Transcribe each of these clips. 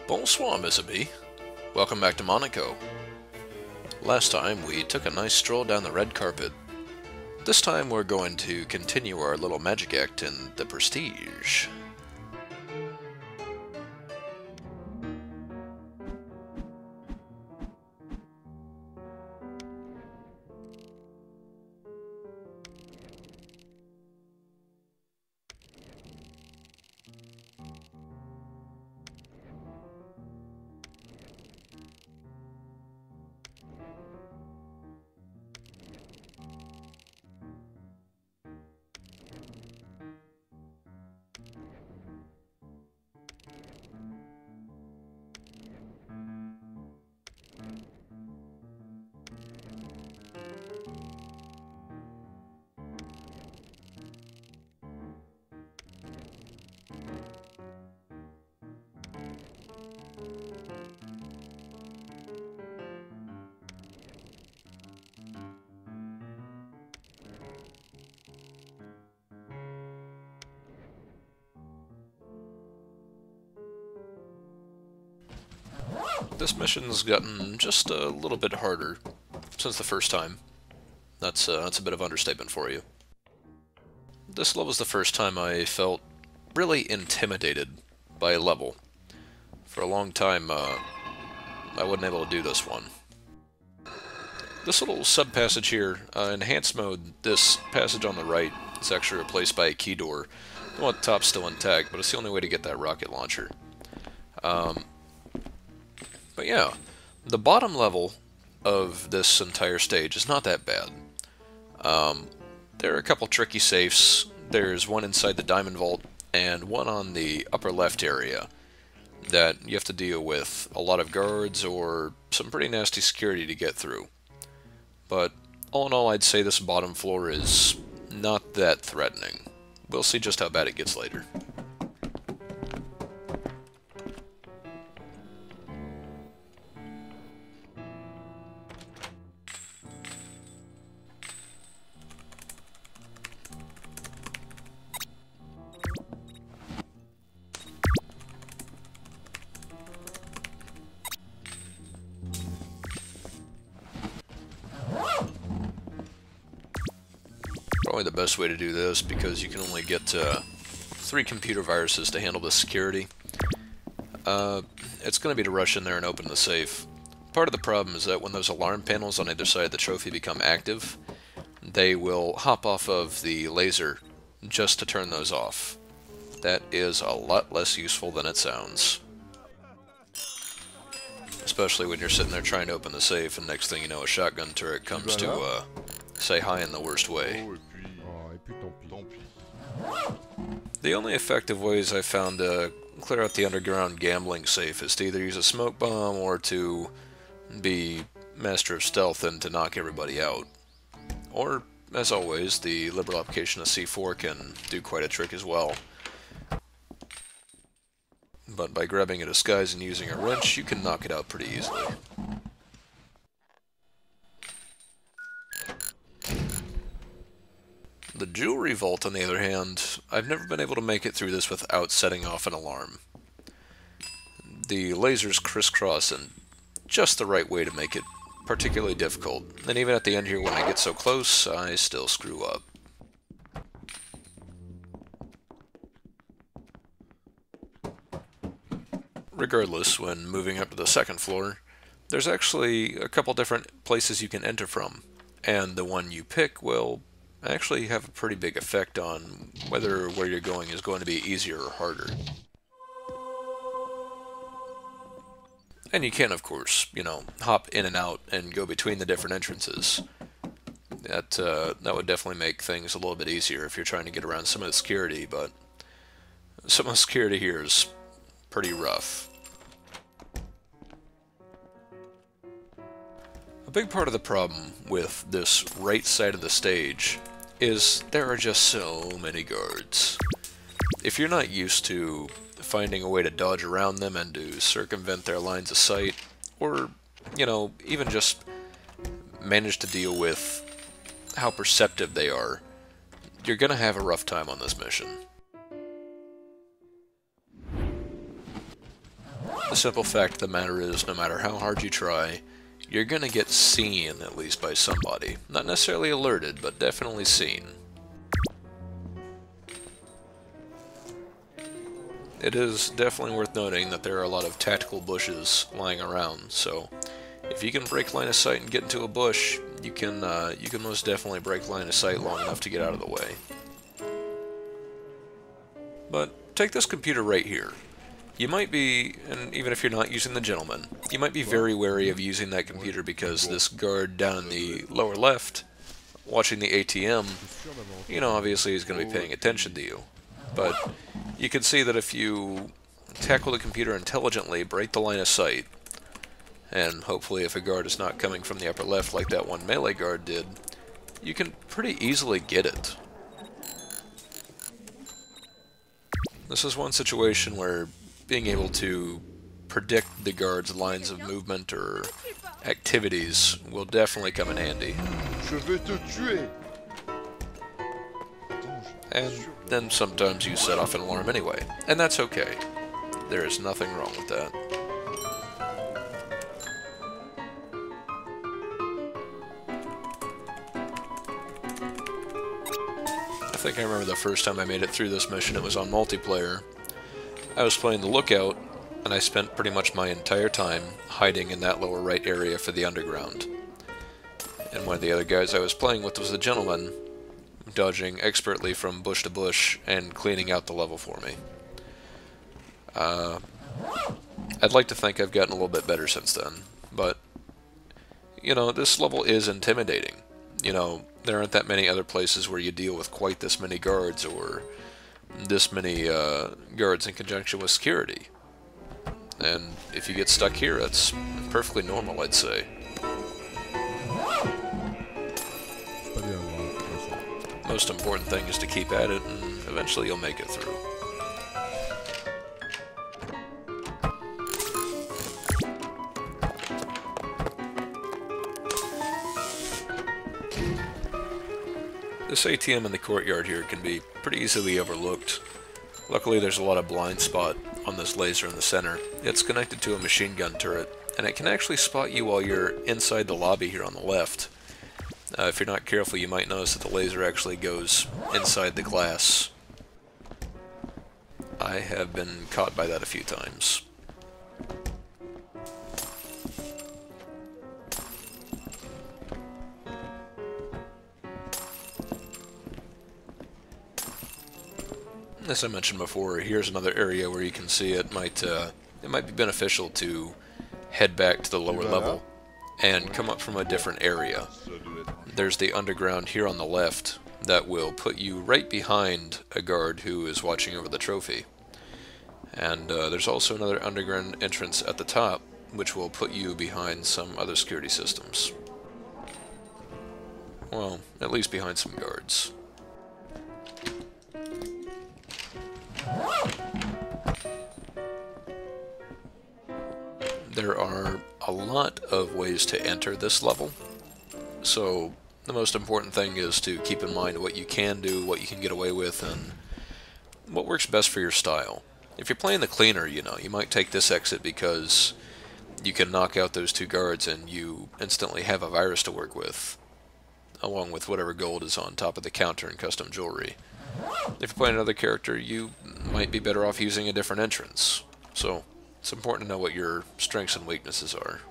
Bonsoir, Miss Abby. Welcome back to Monaco. Last time we took a nice stroll down the red carpet. This time we're going to continue our little magic act in the Prestige. This mission's gotten just a little bit harder since the first time. That's a bit of understatement for you. This level's the first time I felt really intimidated by a level. For a long time, I wasn't able to do this one. This little sub-passage here, enhanced mode, this passage on the right is actually replaced by a key door. The one at the top's still intact, but it's the only way to get that rocket launcher. But yeah, the bottom level of this entire stage is not that bad. There are a couple tricky safes. There's one inside the diamond vault and one on the upper left area that you have to deal with a lot of guards or some pretty nasty security to get through. But all in all, I'd say this bottom floor is not that threatening. We'll see just how bad it gets later. Probably the best way to do this, because you can only get 3 computer viruses to handle the security. It's going to be to rush in there and open the safe. Part of the problem is that when those alarm panels on either side of the trophy become active, they will hop off of the laser just to turn those off. That is a lot less useful than it sounds. Especially when you're sitting there trying to open the safe, and next thing you know, a shotgun turret comes to say hi in the worst way. The only effective ways I've found to clear out the underground gambling safe is to either use a smoke bomb or to be master of stealth and to knock everybody out. Or, as always, the liberal application of C4 can do quite a trick as well. But by grabbing a disguise and using a wrench, you can knock it out pretty easily. The jewelry vault, on the other hand, I've never been able to make it through this without setting off an alarm. The lasers crisscross in just the right way to make it particularly difficult, and even at the end here when I get so close, I still screw up. Regardless, when moving up to the second floor, there's actually a couple different places you can enter from, and the one you pick will actually have a pretty big effect on whether where you're going is going to be easier or harder. And you can, of course, hop in and out and go between the different entrances. That would definitely make things a little bit easier if you're trying to get around some of the security, but some of the security here is pretty rough. A big part of the problem with this right side of the stage is there are just so many guards. If you're not used to finding a way to dodge around them and to circumvent their lines of sight, or, even just manage to deal with how perceptive they are, you're gonna have a rough time on this mission. The simple fact of the matter is, no matter how hard you try, you're gonna get seen, at least by somebody. Not necessarily alerted, but definitely seen. It is definitely worth noting that there are a lot of tactical bushes lying around, so if you can break line of sight and get into a bush, you can most definitely break line of sight long enough to get out of the way. But take this computer right here. You might be, and even if you're not using the gentleman, you might be very wary of using that computer because this guard down in the lower left, watching the ATM, you know, obviously he's going to be paying attention to you. But you can see that if you tackle the computer intelligently, break the line of sight, and hopefully if a guard is not coming from the upper left like that one melee guard did, you can pretty easily get it. This is one situation where being able to predict the guard's lines of movement or activities will definitely come in handy. And then sometimes you set off an alarm anyway, and that's okay. There is nothing wrong with that. I think I remember the first time I made it through this mission, it was on multiplayer. I was playing the lookout, and I spent pretty much my entire time hiding in that lower right area for the underground. And one of the other guys I was playing with was the gentleman, dodging expertly from bush to bush and cleaning out the level for me. I'd like to think I've gotten a little bit better since then, but, you know, this level is intimidating. You know, there aren't that many other places where you deal with quite this many guards or this many guards in conjunction with security. And if you get stuck here, that's perfectly normal, I'd say. Most important thing is to keep at it, and eventually you'll make it through. This ATM in the courtyard here can be pretty easily overlooked. Luckily there's a lot of blind spot on this laser in the center. It's connected to a machine gun turret, and it can actually spot you while you're inside the lobby here on the left. If you're not careful, you might notice that the laser actually goes inside the glass. I have been caught by that a few times. As I mentioned before, here's another area where you can see it might be beneficial to head back to the lower level and come up from a different area. There's the underground here on the left that will put you right behind a guard who is watching over the trophy. And there's also another underground entrance at the top, which will put you behind some other security systems. Well, at least behind some guards. There are a lot of ways to enter this level, so the most important thing is to keep in mind what you can do, what you can get away with, and what works best for your style. If you're playing the cleaner, you know, you might take this exit because you can knock out those two guards and you instantly have a virus to work with, along with whatever gold is on top of the counter and custom jewelry. If you're playing another character, you might be better off using a different entrance. So it's important to know what your strengths and weaknesses are.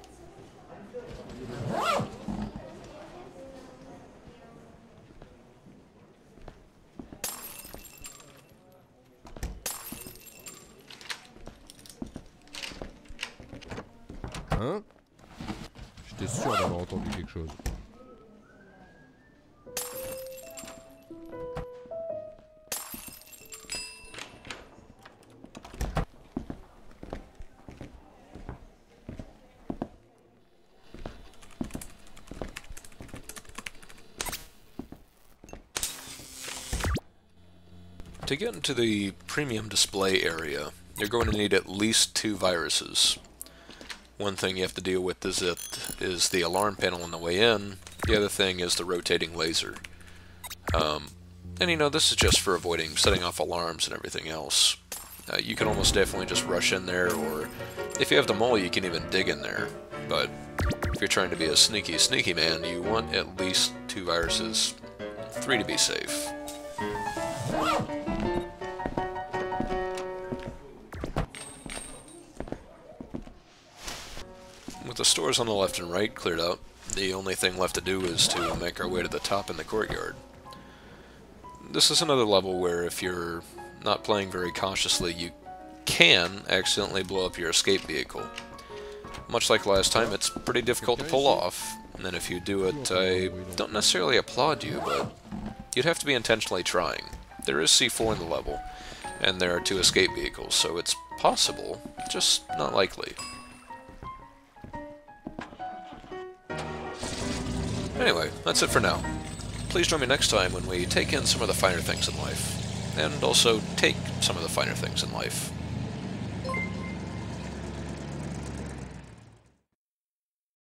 Hein? J'étais sûr d'avoir entendu quelque chose. To get into the premium display area, you're going to need at least 2 viruses. One thing you have to deal with is the alarm panel on the way in. The other thing is the rotating laser. And you know, this is just for avoiding setting off alarms and everything else. You can almost definitely just rush in there, or If you have the mole, you can even dig in there, but if you're trying to be a sneaky, sneaky man, you want at least 2 viruses, 3 to be safe. With the stores on the left and right cleared out, the only thing left to do is to make our way to the top in the courtyard. This is another level where if you're not playing very cautiously, you can accidentally blow up your escape vehicle. Much like last time, it's pretty difficult to pull off, and if you do it, I don't necessarily applaud you, but you'd have to be intentionally trying. There is C4 in the level, and there are 2 escape vehicles, so it's possible, just not likely. Anyway, that's it for now. Please join me next time when we take in some of the finer things in life, and also take some of the finer things in life.